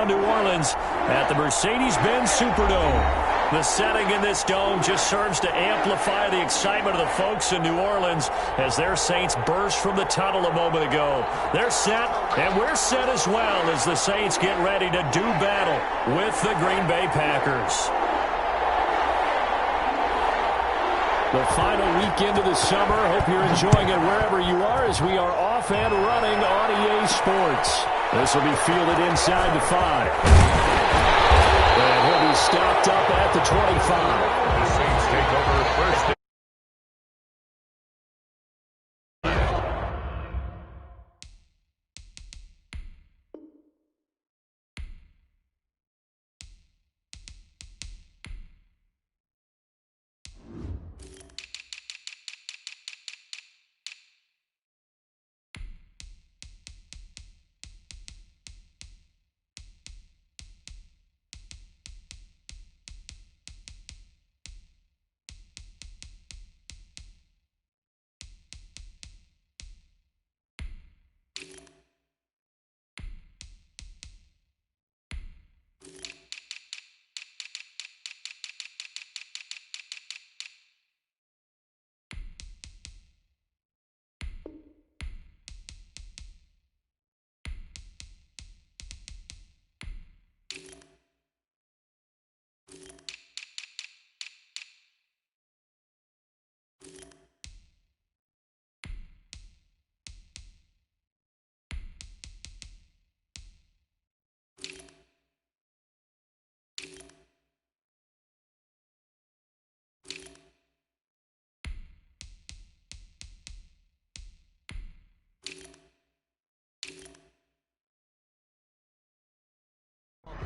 downtown New Orleans at the Mercedes-Benz Superdome. The setting in this dome just serves to amplify the excitement of the folks in New Orleans as their Saints burst from the tunnel a moment ago. They're set, and we're set as well as the Saints get ready to do battle with the Green Bay Packers. The final weekend of the summer. Hope you're enjoying it wherever you are as we are off and running on EA Sports. This will be fielded inside the 5. And he'll be stopped up at the 25. The Saints take over first.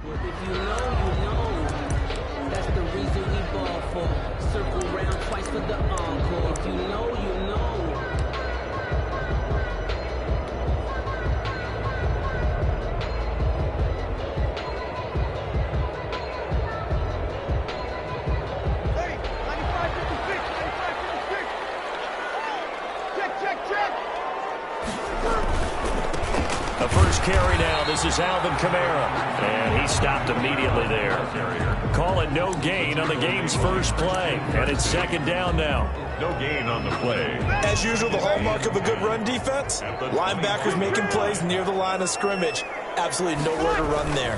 If you know, that's the reason we ball for. Circle round twice for the encore. If you know, you know. Hey, 95-56, 95-56. Check. The first carry now. This is Alvin Kamara. And he stopped immediately there. Call it no gain on the game's first play. And it's second down now. No gain on the play. As usual, the hallmark of a good run defense. Linebackers making plays near the line of scrimmage. Absolutely nowhere to run there.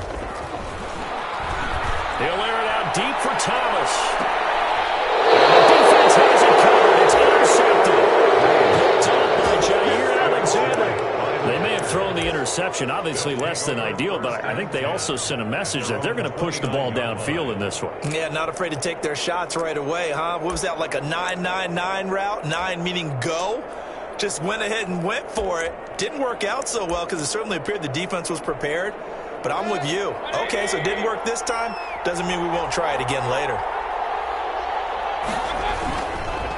He'll air it out deep for Thomas. And the defense has it covered. It's intercepted. Picked up by Jair Alexander. They may have thrown the interception, obviously less than ideal, but I think they also sent a message that they're going to push the ball downfield in this one. Yeah, not afraid to take their shots right away, huh? What was that, like a 9-9-9 route? 9 meaning go? Just went ahead and went for it. Didn't work out so well because it certainly appeared the defense was prepared. But I'm with you. Okay, so it didn't work this time. Doesn't mean we won't try it again later.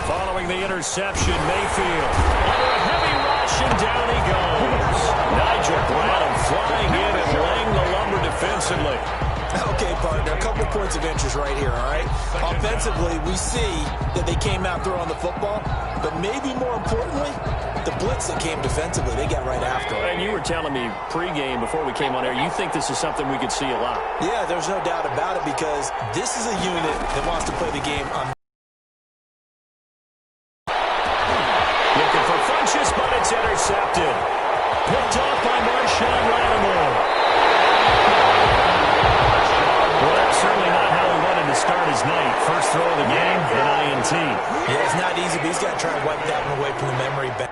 Following the interception, Mayfield. Under a heavy rush, and down he goes. Nigel Bradham flying in and laying the lumber defensively. Okay, partner, a couple points of interest right here, all right? Offensively, we see that they came out throwing the football, but maybe more importantly, the blitz that came defensively, they got right after it. And you were telling me pregame before we came on air, you think this is something we could see a lot. Yeah, there's no doubt about it because this is a unit that wants to play the game on. Looking for Funchess, but it's intercepted. Picked off by Marshawn Lattimore. Well, that's certainly not how he wanted to start his night. First throw of the game, an INT. Yeah, it's not easy, but he's got to try to wipe that one away from the memory bank.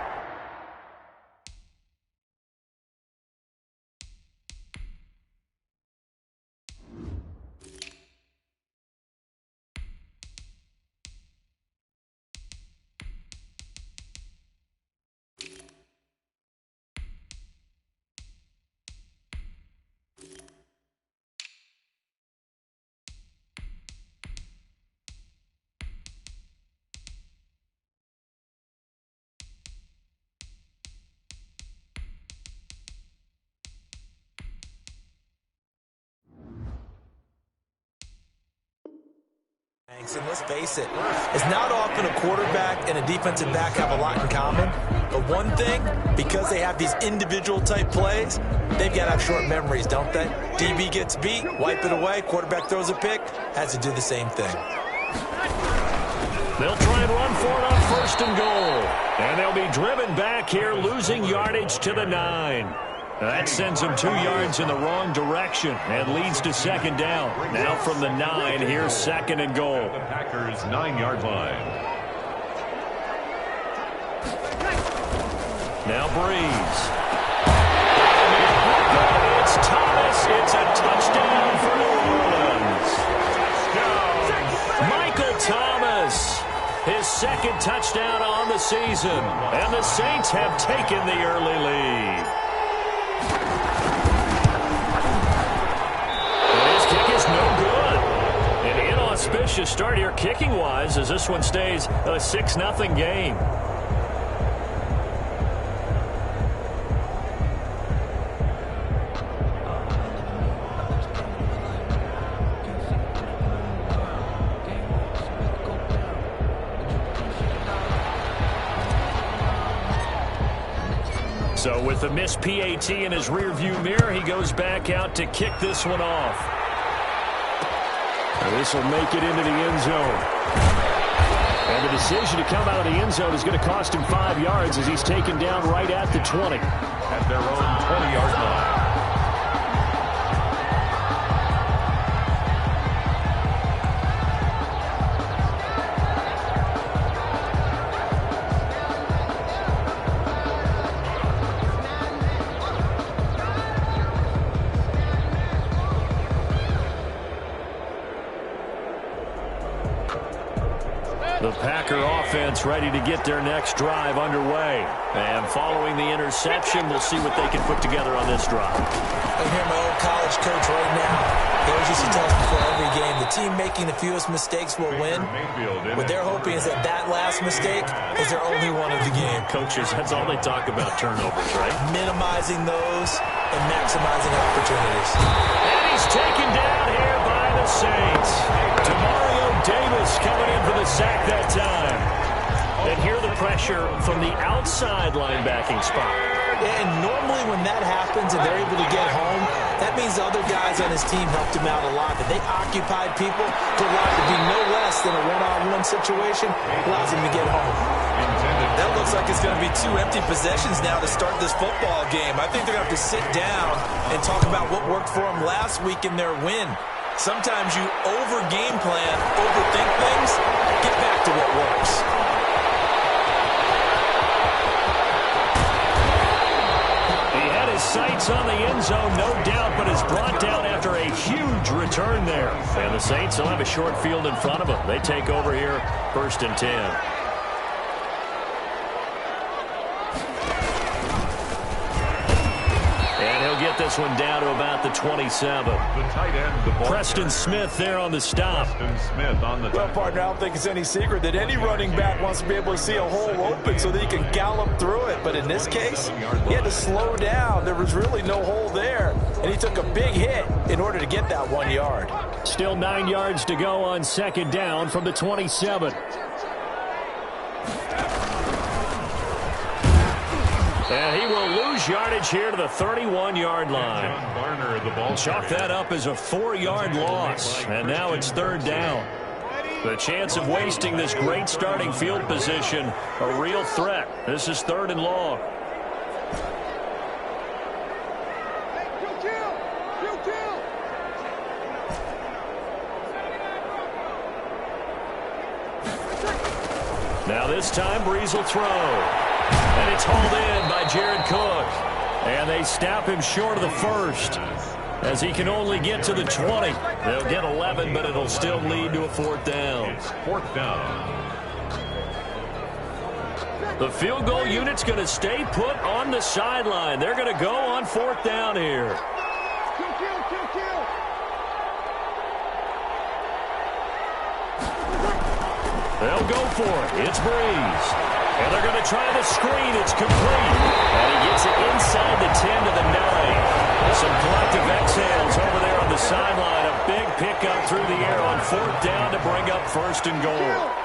And let's face it, it's not often a quarterback and a defensive back have a lot in common. But one thing, because they have these individual type plays, they've got to have short memories, don't they? DB gets beat, wipe it away, quarterback throws a pick, has to do the same thing. They'll try and run for it on 1st and goal. And they'll be driven back here, losing yardage to the 9. That sends them 2 yards in the wrong direction and leads to 2nd down. Now from the 9, here's 2nd and goal. The Packers' 9-yard line. Now Breeze. It's Thomas. It's a touchdown for New Orleans. Michael Thomas, his 2nd touchdown on the season. And the Saints have taken the early lead. No good. An inauspicious start here kicking-wise as this one stays a 6-0 game. So with the missed PAT in his rearview mirror, he goes back out to kick this one off. This will make it into the end zone. And the decision to come out of the end zone is going to cost him 5 yards as he's taken down right at the 20. At their own 20-yard line. The Packer offense ready to get their next drive underway. And following the interception, we'll see what they can put together on this drive. I hear my old college coach right now. They always used to tell us before every game, the team making the fewest mistakes will win. What they're hoping is that that last mistake is their only one of the game. Coaches, that's all they talk about, turnovers, right? Minimizing those and maximizing opportunities. And he's taken down here by the Saints. Demario Davis coming in for the sack that time. And hear the pressure from the outside linebacking spot. Yeah, and normally when that happens and they're able to get home, that means the other guys on his team helped him out a lot. But they occupied people to allow it to be no less than a one-on-one situation, allows him to get home. That looks like it's going to be 2 empty possessions now to start this football game. I think they're going to have to sit down and talk about what worked for them last week in their win. Sometimes you over-game plan, overthink things, get back to what works. He had his sights on the end zone, no doubt, but is brought down after a huge return there. And the Saints will have a short field in front of them. They take over here, 1st and 10. Get this one down to about the 27. The tight end, the ball Preston carrier. Smith there on the stop. Preston Smith on the Well, partner, I don't think it's any secret that any running back wants to be able to see a hole open so that he can gallop through it. But in this case, he had to slow down. There was really no hole there, and he took a big hit in order to get that 1 yard. Still 9 yards to go on 2nd down from the 27. And he will lose yardage here to the 31-yard line. Garner, the ball Chalk that up as a 4-yard loss, and now it's 3rd down. The chance of wasting this great starting field position, a real threat. This is 3rd and long. Now this time, Breeze will throw. And it's hauled in by Jared Cook. And they stop him short of the 1st as he can only get to the 20. They'll get 11, but it'll still lead to a 4th down. It's 4th down. The field goal unit's going to stay put on the sideline. They're going to go on 4th down here. They'll go for it. It's Breeze. And they're going to try the screen. It's complete. And he gets it inside the 10 to the 9. Some collective exhales over there on the sideline. A big big pickup through the air on 4th down to bring up 1st and goal.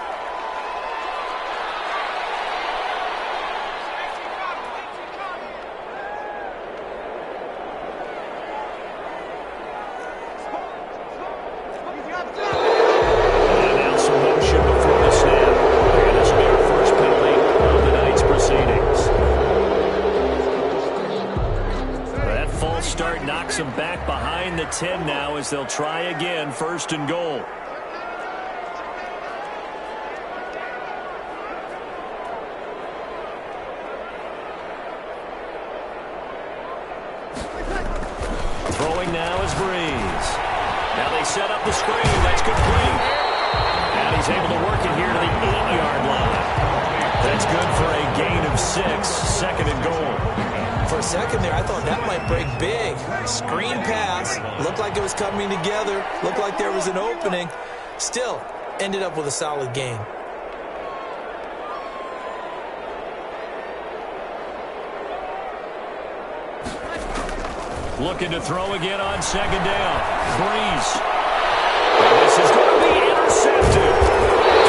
Knocks them back behind the 10 now as they'll try again, 1st and goal. Throwing now is Breeze. Now they set up the screen. That's complete. And he's able to work it here to the 8-yard line. That's good for a gain of 6, 2nd and goal. For a second there, I thought that might break big. Screen pass. Looked like it was coming together. Looked like there was an opening. Still, ended up with a solid gain. Looking to throw again on 2nd down. Breeze. And this is going to be intercepted.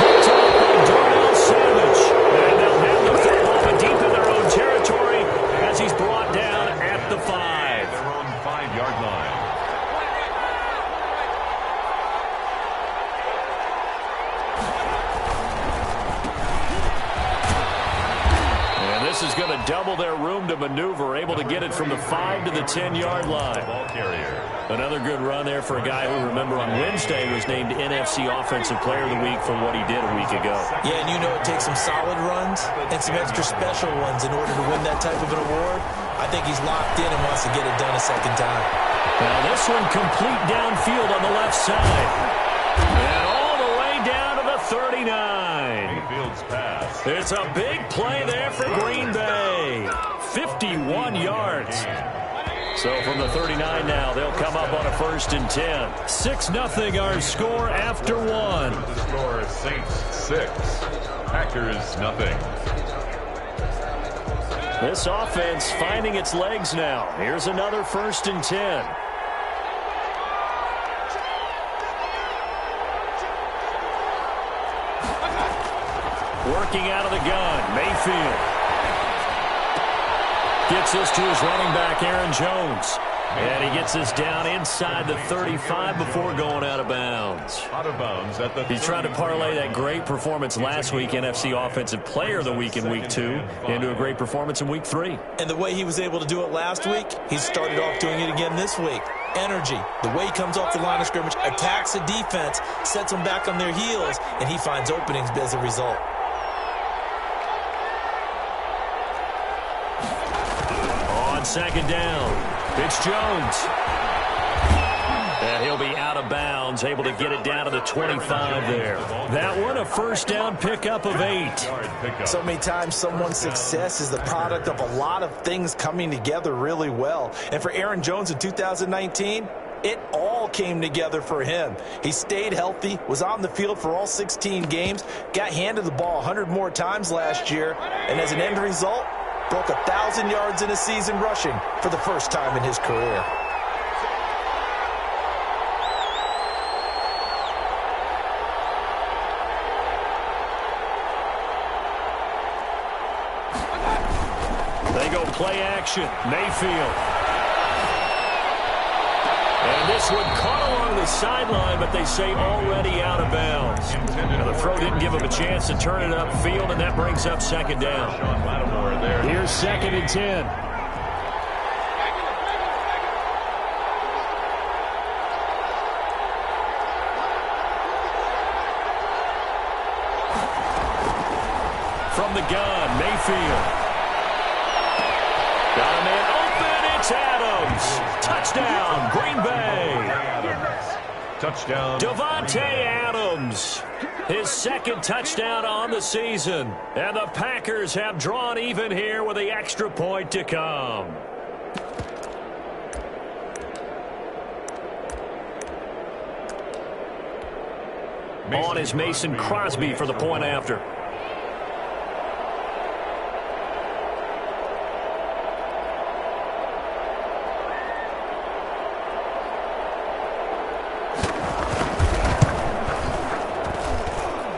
Picked up by Darnell Savage. And they'll have the football deep in their own territory as he's brought down at the 5. Their own 5-yard line. And this is going to double their room to maneuver, able to get it from the 5 to the 10-yard line. Ball carrier. Another good run there for a guy who, remember, on Wednesday was named NFC Offensive Player of the Week for what he did a week ago. Yeah, and you know it takes some solid runs and some extra special ones in order to win that type of an award. I think he's locked in and wants to get it done a second time. Now this one complete downfield on the left side. And all the way down to the 39. Mayfield's pass. It's a big play there for Green Bay. 51 yards. So from the 39 now, they'll come up on a 1st and 10. 6-0 our score after 1. The score is Saints 6, Packers 0. This offense finding its legs now. Here's another 1st and 10. Working out of the gun, Mayfield. Gets this to his running back, Aaron Jones. And he gets this down inside the 35 before going out of bounds. Out of bounds at the He's trying to parlay that great performance last week, NFC Offensive Player of the Week in Week 2, into a great performance in Week 3. And the way he was able to do it last week, he started off doing it again this week. Energy, the way he comes off the line of scrimmage, attacks the defense, sets them back on their heels, and he finds openings as a result. On 2nd down, it's Jones. And he'll be out of bounds, able to get it down to the 25 there. That one, a 1st down pickup of 8. So many times someone's success is the product of a lot of things coming together really well. And for Aaron Jones in 2019, it all came together for him. He stayed healthy, was on the field for all 16 games, got handed the ball 100 more times last year, and as an end result, broke 1,000 yards in a season rushing for the first time in his career. They go play action. Mayfield. And this one caught along the sideline, but they say already out of bounds. Now the throw didn't give him a chance to turn it upfield, and that brings up 2nd down. Here's 2nd and 10. From the gun, Mayfield. Got a man open, it's Adams. Touchdown, Green Bay. Touchdown. Davante Adams. His 2nd touchdown on the season. And the Packers have drawn even here with the extra point to come. On is Mason Crosby for the point after.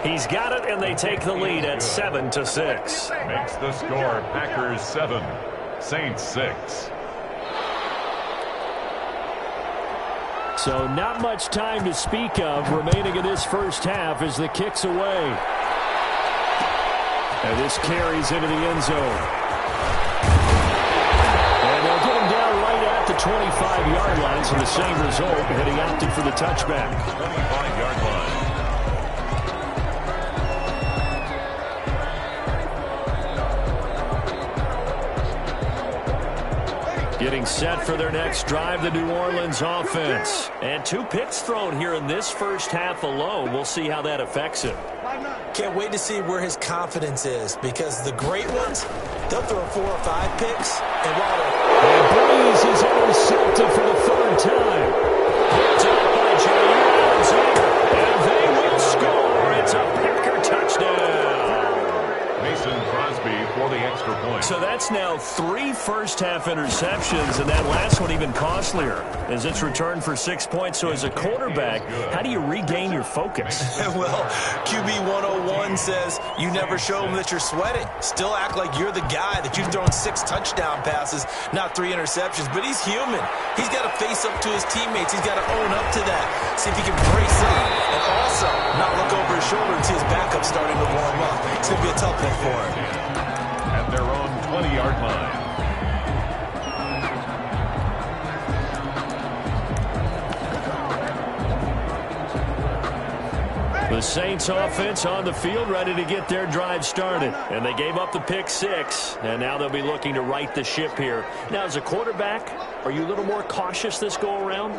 He's got it, and they take the lead at 7-6. Makes the score Packers 7, Saints 6. So not much time to speak of remaining in this first half as the kick's away. And this carries into the end zone. And they'll get him down right at the 25-yard line, so the same result, and he opted for the touchback. 25-yard line. Getting set for their next drive, the New Orleans offense. And 2 picks thrown here in this first half alone. We'll see how that affects him. Can't wait to see where his confidence is, because the great ones, they'll throw 4 or 5 picks. And And Breeze is intercepted for the 3rd time. Picked up by Jair Alexander. And they will score. It's a Packer touchdown. Mason Crosby for the extra point. So that's now 3 first-half interceptions, and that last one even costlier as it's returned for 6 points. So as a quarterback, how do you regain your focus? Well, QB 101 says you never show them that you're sweating. Still act like you're the guy, that you've thrown 6 touchdown passes, not 3 interceptions. But he's human. He's got to face up to his teammates. He's got to own up to that. See if he can brace up and also not look over his shoulder and see his backup starting to warm up. It's going to be a tough one for him. At their own 20-yard line. The Saints offense on the field, ready to get their drive started. And they gave up the pick 6, and now they'll be looking to right the ship here. Now, as a quarterback, are you a little more cautious this go-around?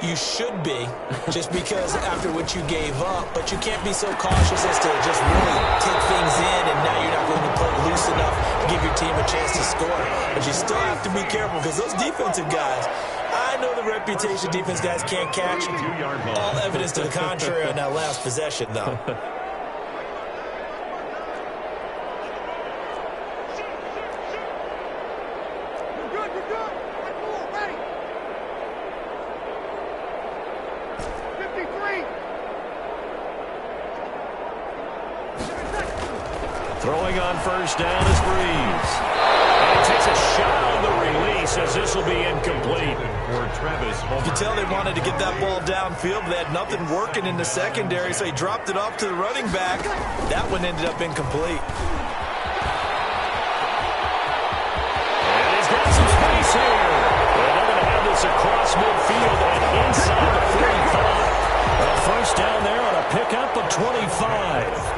You should be, just because after what you gave up, but you can't be so cautious as to just really take things in, and now you're not going to play loose enough to give your team a chance to score. But you still have to be careful, because those defensive guys, I know the reputation defense guys can't catch. All evidence to the contrary on that last possession, though. Throwing on first down is Breeze. And he takes a shot on the release as this will be incomplete. For Travis Homer. You can tell they wanted to get that ball downfield, but they had nothing working in the secondary, so he dropped it off to the running back. That one ended up incomplete. And he's got some space here. And they're going to have this across midfield and inside the 45. A first down there on a pickup of 25.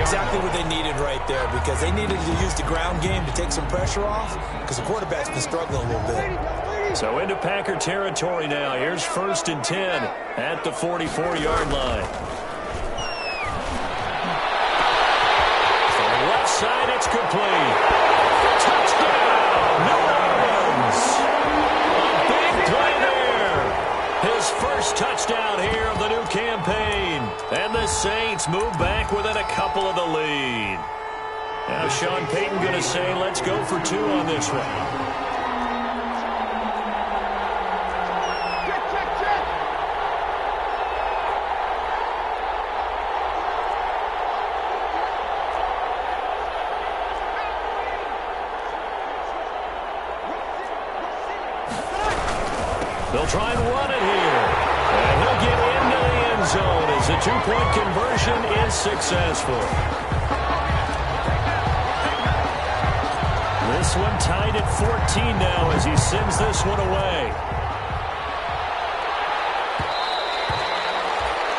Exactly what they needed right there, because they needed to use the ground game to take some pressure off, because the quarterback's been struggling a little bit. So into Packer territory now. Here's 1st and 10 at the 44-yard line. From the left side, it's complete. Touchdown, New Orleans. A big play there. His first touchdown here of the new campaign. And the Saints move back within a couple of the lead. Now Sean Payton going to say, let's go for 2 on this one. They'll try and run it here. And he'll get into the end zone as the 2-point conversion is successful. This one tied at 14 now as he sends this one away.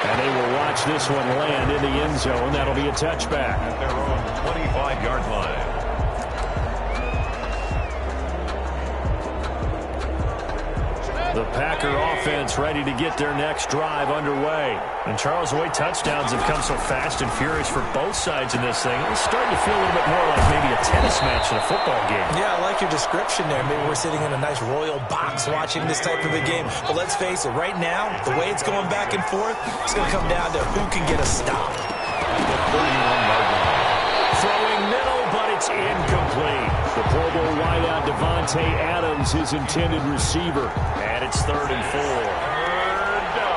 And they will watch this one land in the end zone. That'll be a touchback. At their own 25-yard line. The Packer offense ready to get their next drive underway. And Charles, the way touchdowns have come so fast and furious for both sides in this thing, it's starting to feel a little bit more like maybe a tennis match than a football game. Yeah, I like your description there. Maybe we're sitting in a nice royal box watching this type of a game. But let's face it, right now, the way it's going back and forth, it's going to come down to who can get a stop. The 31-yard line. Throwing middle, but it's incomplete. The Pro Bowl wideout Devontae Adams, his intended receiver. And it's 3rd and 4.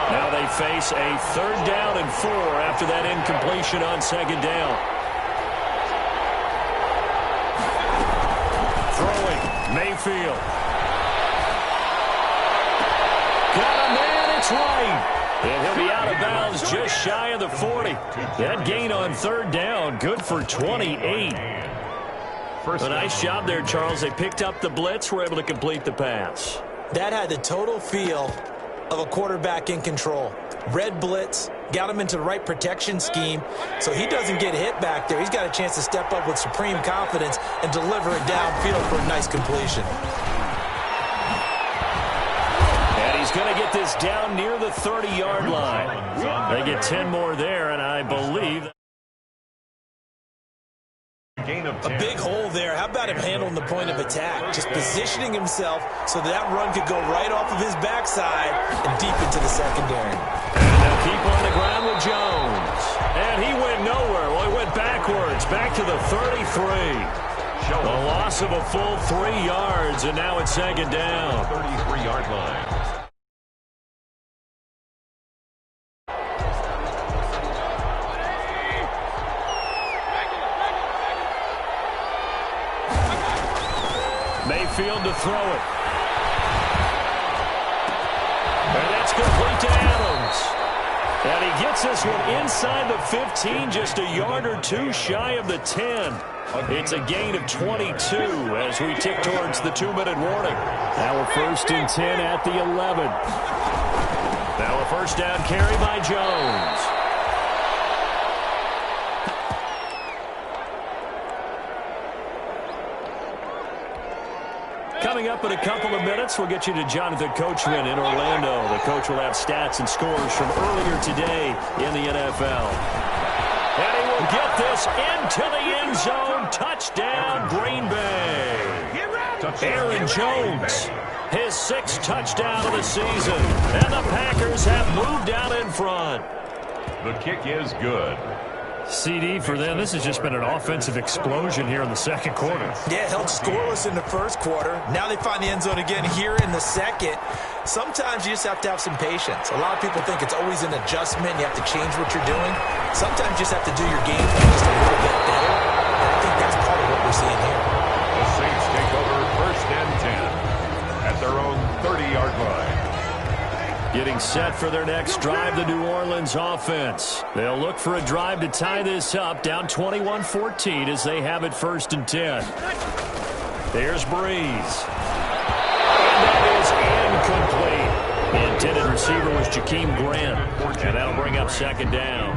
Now they face a 3rd down and 4 after that incompletion on 2nd down. Throwing, Mayfield. Got a man, it's right. And he'll be out of bounds just shy of the 40. That gain on 3rd down, good for 28. A nice job there, Charles. They picked up the blitz, were able to complete the pass. That had the total feel of a quarterback in control. Red blitz, got him into the right protection scheme, so he doesn't get hit back there. He's got a chance to step up with supreme confidence and deliver it downfield for a nice completion. And he's going to get this down near the 30-yard line. They get 10 more there, and I believe... A big hole there. How about him handling the point of attack? Just positioning himself so that run could go right off of his backside and deep into the secondary. And they'll keep on the ground with Jones. And he went nowhere. Well, he went backwards, back to the 33. A loss of a full 3 yards, and now it's 2nd down. 33-yard line. Mayfield to throw it. And that's complete to Adams. And he gets this one inside the 15, just a yard or 2 shy of the 10. It's a gain of 22 as we tick towards the 2-minute warning. Now a 1st and 10 at the 11. Now a 1st down carry by Jones. Coming up in a couple of minutes, we'll get you to Jonathan Coachman in Orlando. The coach will have stats and scores from earlier today in the NFL. And he will get this into the end zone. Touchdown, Green Bay. Aaron Jones, his 6th touchdown of the season. And the Packers have moved out in front. The kick is good. CD for them. This has just been an offensive explosion here in the 2nd quarter. Yeah, held scoreless in the 1st quarter. Now they find the end zone again here in the 2nd. Sometimes you just have to have some patience. A lot of people think it's always an adjustment. You have to change what you're doing. Sometimes you just have to do your game plan just a little bit better. And I think that's part of what we're seeing here. The Saints take over 1st and 10 at their own 30-yard line. Getting set for their next drive, the New Orleans offense. They'll look for a drive to tie this up, down 21-14 as they have it 1st and 10. There's Breeze. And that is incomplete. The intended receiver was Jakeem Grant. And that'll bring up 2nd down.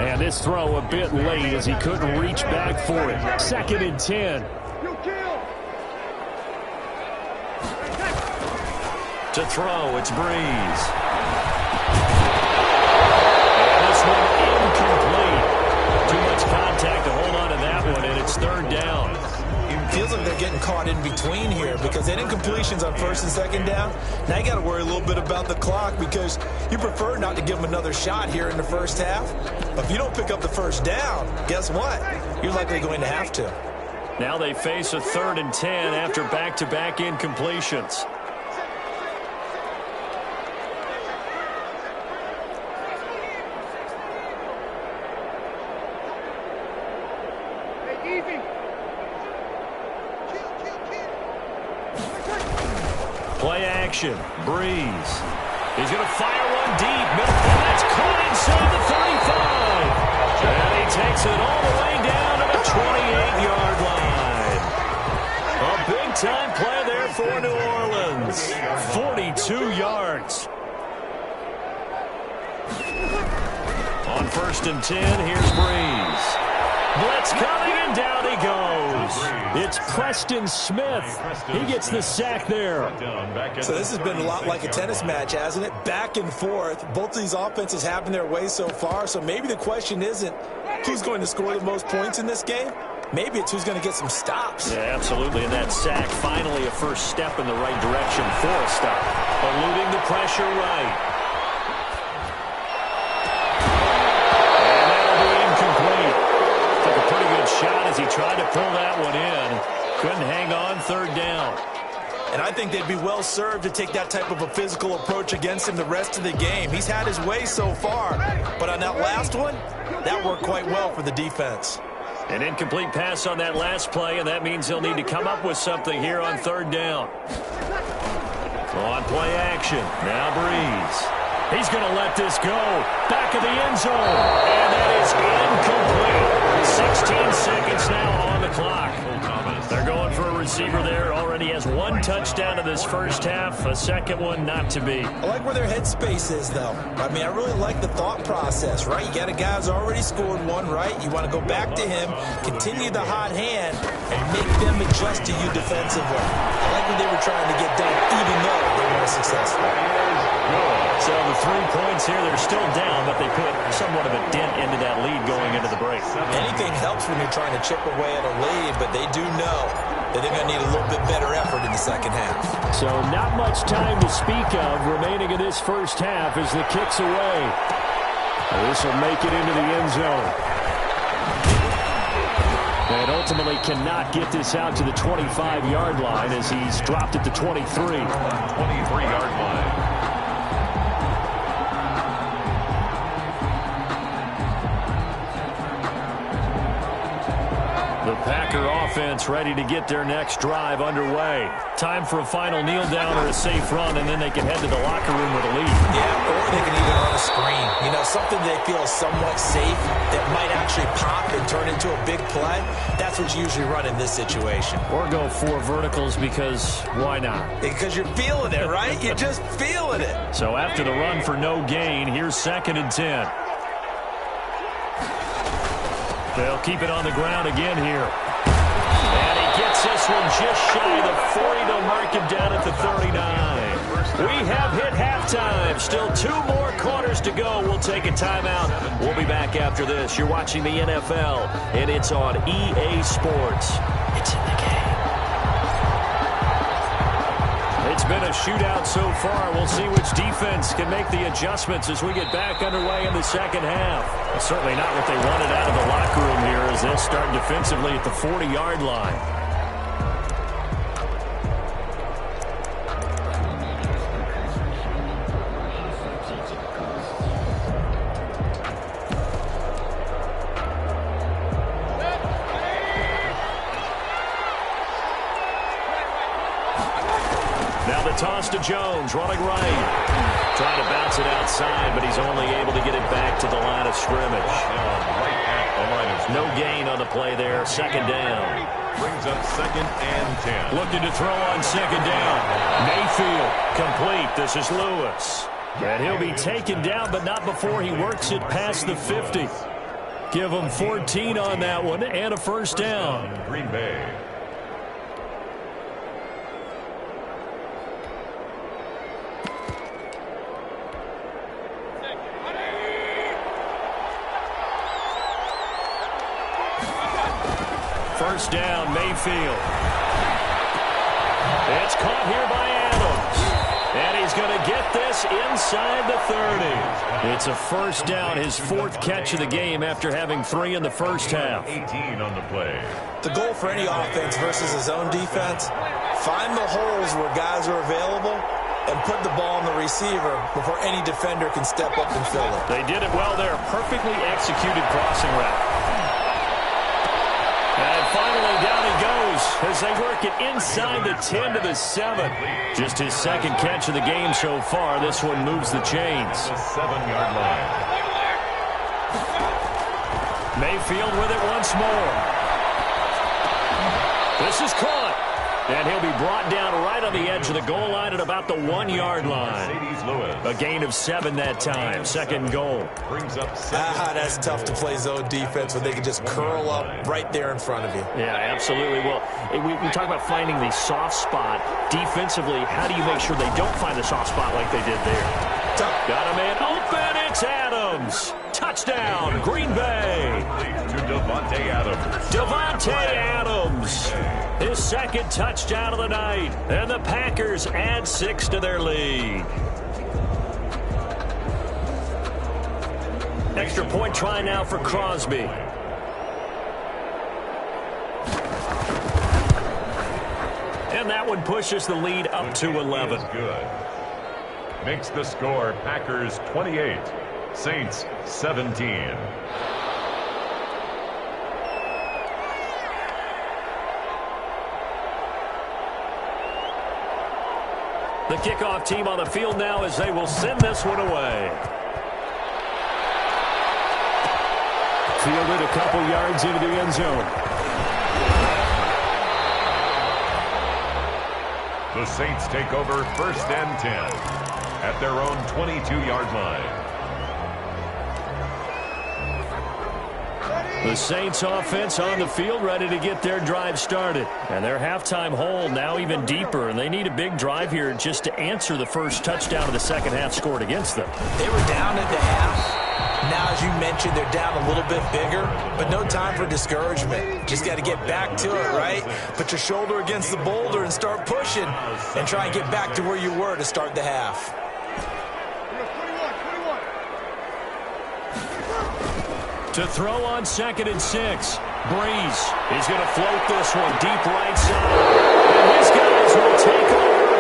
And this throw a bit late as he couldn't reach back for it. 2nd and 10. To throw, it's Breeze. And this one incomplete. Too much contact to hold on to that one, and it's 3rd down. It feels like they're getting caught in between here because they had incompletions on 1st and 2nd down. Now you got to worry a little bit about the clock because you prefer not to give them another shot here in the 1st half. But if you don't pick up the 1st down, guess what? You're likely going to have to. Now they face a 3rd and 10 after back-to-back incompletions. Play action. Breeze. He's going to fire one deep. Middle, and that's caught inside the 35. And he takes it all the way down to the 28-yard line. A big-time play there for New Orleans. 42 yards. On 1st and 10, here's Breeze. Blitz coming, and down he goes. It's Preston Smith. He gets the sack there. So this has been a lot like a tennis match, hasn't it? Back and forth. Both of these offenses have been their way so far, so maybe the question isn't who's going to score the most points in this game. Maybe it's who's going to get some stops. Yeah, absolutely. And that sack, finally a first step in the right direction for a stop. Eluding the pressure right. Shot as he tried to pull that one in. Couldn't hang on 3rd down. And I think they'd be well served to take that type of a physical approach against him the rest of the game. He's had his way so far, but on that last one, that worked quite well for the defense. An incomplete pass on that last play, and that means they'll need to come up with something here on third down. On play action, now Breeze. He's going to let this go. Back of the end zone, and that is incomplete. 16 seconds now on the clock. They're going for a receiver there. Already has one touchdown in this first half. A second one not to be. I like where their headspace is, though. I mean, I really like the thought process, right? You got a guy who's already scored one, right? You want to go back to him, continue the hot hand, and make them adjust to you defensively. I like what they were trying to get done, even though they weren't successful. So the 3 points here, they're still down, but they put somewhat of a dent into that lead going into the break. Anything helps when you're trying to chip away at a lead, but they do know that they're going to need a little bit better effort in the second half. So not much time to speak of remaining in this first half as the kick's away. This will make it into the end zone. And ultimately cannot get this out to the 25-yard line as he's dropped at the 23. 23-yard line. The Packer offense ready to get their next drive underway. Time for a final kneel down or a safe run, and then they can head to the locker room with a lead. Yeah, or they can even run a screen. You know, something they feel is somewhat safe that might actually pop and turn into a big play. That's what you usually run in this situation. Or go 4 verticals because why not? Because you're feeling it, right? You're just feeling it. So after the run for no gain, here's 2nd and 10. They'll keep it on the ground again here. And he gets this one just shy of the 40. They'll mark him down at the 39. We have hit halftime. Still 2 more quarters to go. We'll take a timeout. We'll be back after this. You're watching the NFL, and it's on EA Sports. It's in the game. It's been a shootout so far. We'll see which defense can make the adjustments as we get back underway in the second half. Well, certainly not what they wanted out of the locker room here as they'll start defensively at the 40-yard line. Now the toss to Jones, running right. Trying to bounce it outside, but he's only able to get it back to the line of scrimmage. No gain on the play there. 2nd down. Brings up 2nd and 10. Looking to throw on 2nd down. Mayfield, complete. This is Lewis. And he'll be taken down, but not before he works it past the 50. Give him 14 on that one and a first down. Green Bay. First down, Mayfield. It's caught here by Adams. And he's going to get this inside the 30. It's a first down, his 4th catch of the game after having 3 in the first half. 18 on the play. The goal for any offense versus his own defense, find the holes where guys are available and put the ball on the receiver before any defender can step up and fill it. They did it well there. Perfectly executed crossing route. And finally, down he goes as they work it inside the 10 to the 7. Just his 2nd catch of the game so far. This one moves the chains. The 7-yard line. Mayfield with it once more. This is caught. And he'll be brought down right on the edge of the goal line at about the 1-yard line. A gain of 7 that time. 2nd goal. Brings up That's tough to play zone defense when they can just curl up right there in front of you. Yeah, absolutely. Well, we talk about finding the soft spot. Defensively, how do you make sure they don't find the soft spot like they did there? Got a man open. It's Adams. Touchdown, Green Bay. to Davante Adams. Davante Adams. His 2nd touchdown of the night. And the Packers add 6 to their lead. Extra point try now for Crosby. And and that one pushes the lead up to 11. Good. Makes the score Packers 28, Saints 17. The kickoff team on the field now as they will send this one away. Fielded a couple yards into the end zone. The Saints take over 1st and 10 at their own 22-yard line. The Saints offense on the field ready to get their drive started. And their halftime hole now even deeper, and they need a big drive here just to answer the first touchdown of the second half scored against them. They were down at the half. Now, as you mentioned, they're down a little bit bigger, but no time for discouragement. Just got to get back to it, right? Put your shoulder against the boulder and start pushing and try and get back to where you were to start the half. To throw on 2nd and 6. Breeze is going to float this one deep right side. And his guys will take over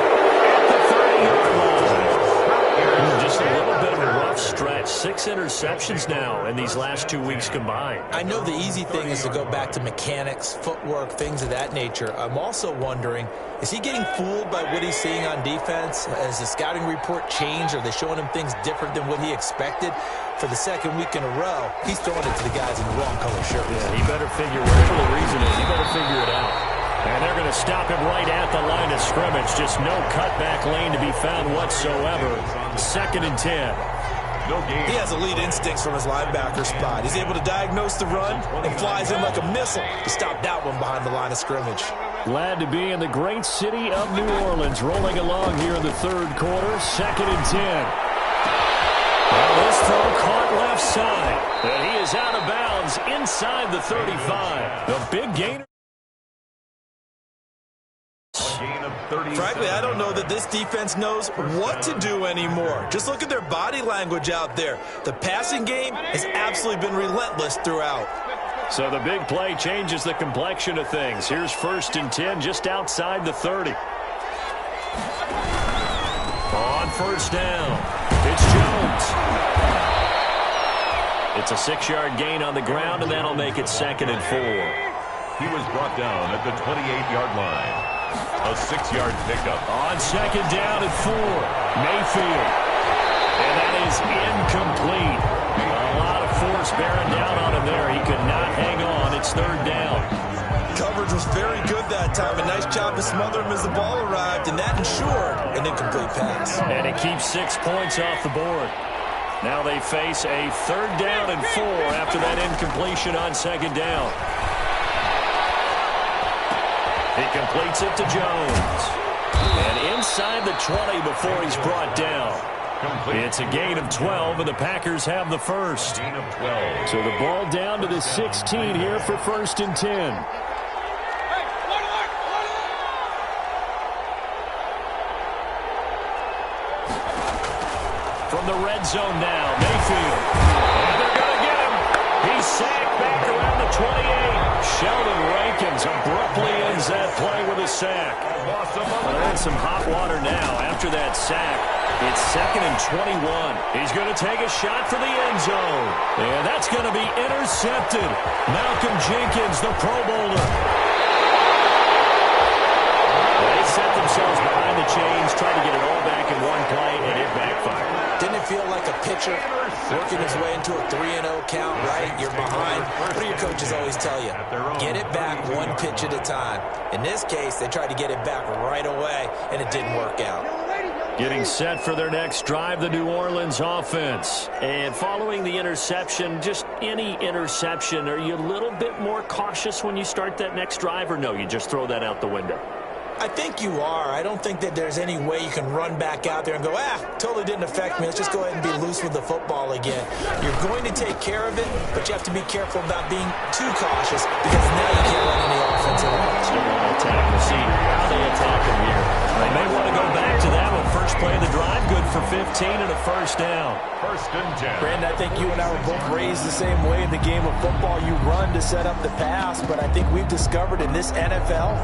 at the 30-yard line. Just a little bit of a rough stretch. 6 interceptions now in these last 2 weeks combined. I know the easy thing is to go back to mechanics, footwork, things of that nature. I'm also wondering, is he getting fooled by what he's seeing on defense? Has the scouting report changed? Are they showing him things different than what he expected? For the second week in a row, he's throwing it to the guys in the wrong color shirts. Yeah, he better figure, whatever the reason is, he better figure it out. And they're going to stop him right at the line of scrimmage. Just no cutback lane to be found whatsoever. 2nd and 10. He has elite instincts from his linebacker spot. He's able to diagnose the run and flies in like a missile to stop that one behind the line of scrimmage. Glad to be in the great city of New Orleans, rolling along here in the third quarter. 2nd and 10. Well, this throw caught left side, and he is out of bounds inside the 35. The big gainer. Frankly, I don't know that this defense knows what to do anymore. Just look at their body language out there. The passing game has absolutely been relentless throughout. So the big play changes the complexion of things. Here's 1st and 10 just outside the 30. On 1st down, it's Jones. It's a 6-yard gain on the ground, and that'll make it 2nd and 4. He was brought down at the 28-yard line. A 6-yard pickup. On 2nd down and 4, Mayfield. And that is incomplete. A lot of force bearing down on him there. He could not hang on. It's 3rd down. Coverage was very good that time. A nice job to smother him as the ball arrived, and that ensured an incomplete pass. And it keeps 6 points off the board. Now they face a 3rd down and 4 after that incompletion on 2nd down. He completes it to Jones. And inside the 20 before he's brought down. It's a gain of 12, and the Packers have the first. Gain of 12. So the ball down to the 16 here for 1st and 10. From the red zone now, Mayfield. And they're going to get him. He's sacked back around the 28. Sheldon Rankins abruptly ends that play with a sack. Well, that's some hot water now after that sack. It's 2nd and 21. He's going to take a shot for the end zone. And that's going to be intercepted. Malcolm Jenkins, the Pro Bowler. They set themselves behind the chains, trying to get it all back in one play, and it backfired. Didn't it feel like a pitcher working his way into a 3-0 count, right? You're behind. What do your coaches always tell you? Get it back one pitch at a time. In this case, they tried to get it back right away, and it didn't work out. Getting set for their next drive, the New Orleans offense. And following the interception, just any interception, are you a little bit more cautious when you start that next drive, or no, you just throw that out the window? I think you are. I don't think that there's any way you can run back out there and go, totally didn't affect me. Let's just go ahead and be loose with the football again. You're going to take care of it, but you have to be careful about being too cautious because now you can't run any offense. defensive line. Still want to attack. We'll see how they attack him here. They may want to go back to that one. First play of the drive, good for 15 and a first down. First and 10. Brandon, I think you and I were both raised the same way in the game of football. You run to set up the pass, but I think we've discovered in this NFL,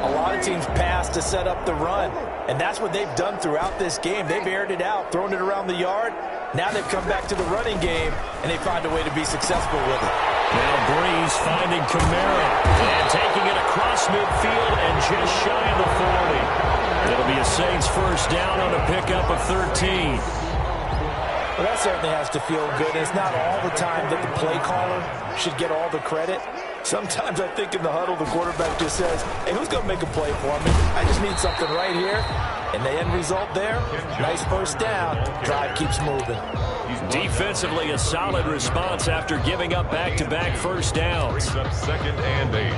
a lot of teams pass to set up the run. And that's what they've done throughout this game. They've aired it out, thrown it around the yard. Now they've come back to the running game, and they find a way to be successful with it. Now Breeze finding Kamara and taking it across midfield and just shy of the 40. It'll be a Saints first down on a pickup of 13. Well, that certainly has to feel good. It's not all the time that the play caller should get all the credit. Sometimes I think in the huddle, the quarterback just says, hey, who's going to make a play for me? I just need something right here. And the end result there, nice first down. Drive keeps moving. Defensively, a solid response after giving up back-to-back first downs. Brings up second and 8.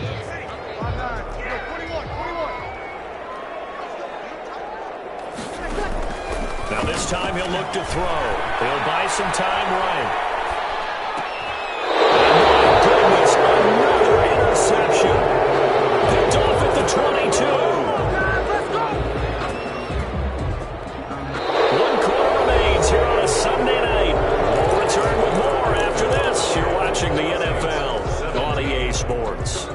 Now this time he'll look to throw. He'll buy some time right. My goodness, another interception. Picked off at the 22. One quarter remains here on a Sunday night. We'll return with more after this. You're watching the NFL on EA Sports.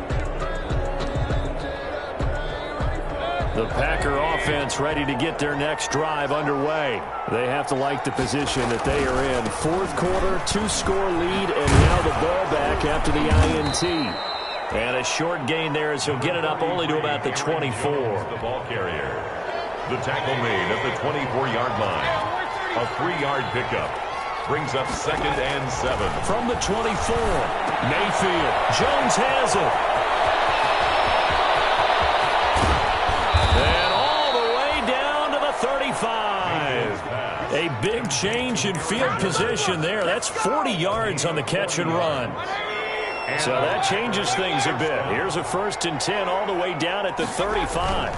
The Packer offense ready to get their next drive underway. They have to like the position that they are in. Fourth quarter, 2-score lead, and now the ball back after the INT. And a short gain there as he'll get it up only to about the 24. The ball carrier. The tackle made at the 24-yard line. A 3-yard pickup. Brings up second and 7. From the 24, Mayfield. Jones has it. And all the way down to the 35. A big change in field position there. That's 40 yards on the catch and run. So that changes things a bit. Here's a first and 10 all the way down at the 35.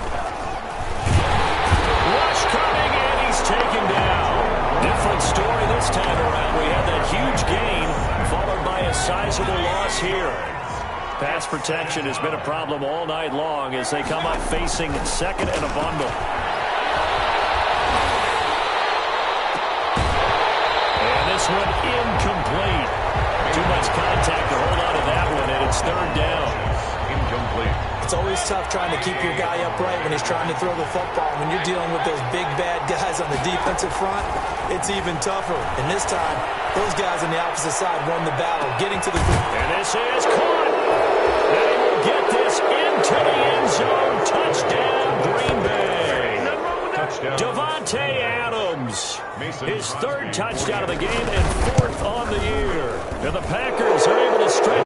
Rush coming, and he's taken down. Different story this time around. We had that huge gain followed by a sizable loss here. Pass protection has been a problem all night long as they come up facing second and a bundle. And this one incomplete. Too much contact to hold on to that one, and it's third down. Incomplete. It's always tough trying to keep your guy upright when he's trying to throw the football. When you're dealing with those big, bad guys on the defensive front, it's even tougher. And this time, those guys on the opposite side won the battle, getting to the... And this is caught. And he will get this into the end zone. Touchdown, Green Bay. Touchdown. Devontae Adams. His third touchdown of the game and fourth on the year. And the Packers are able to stretch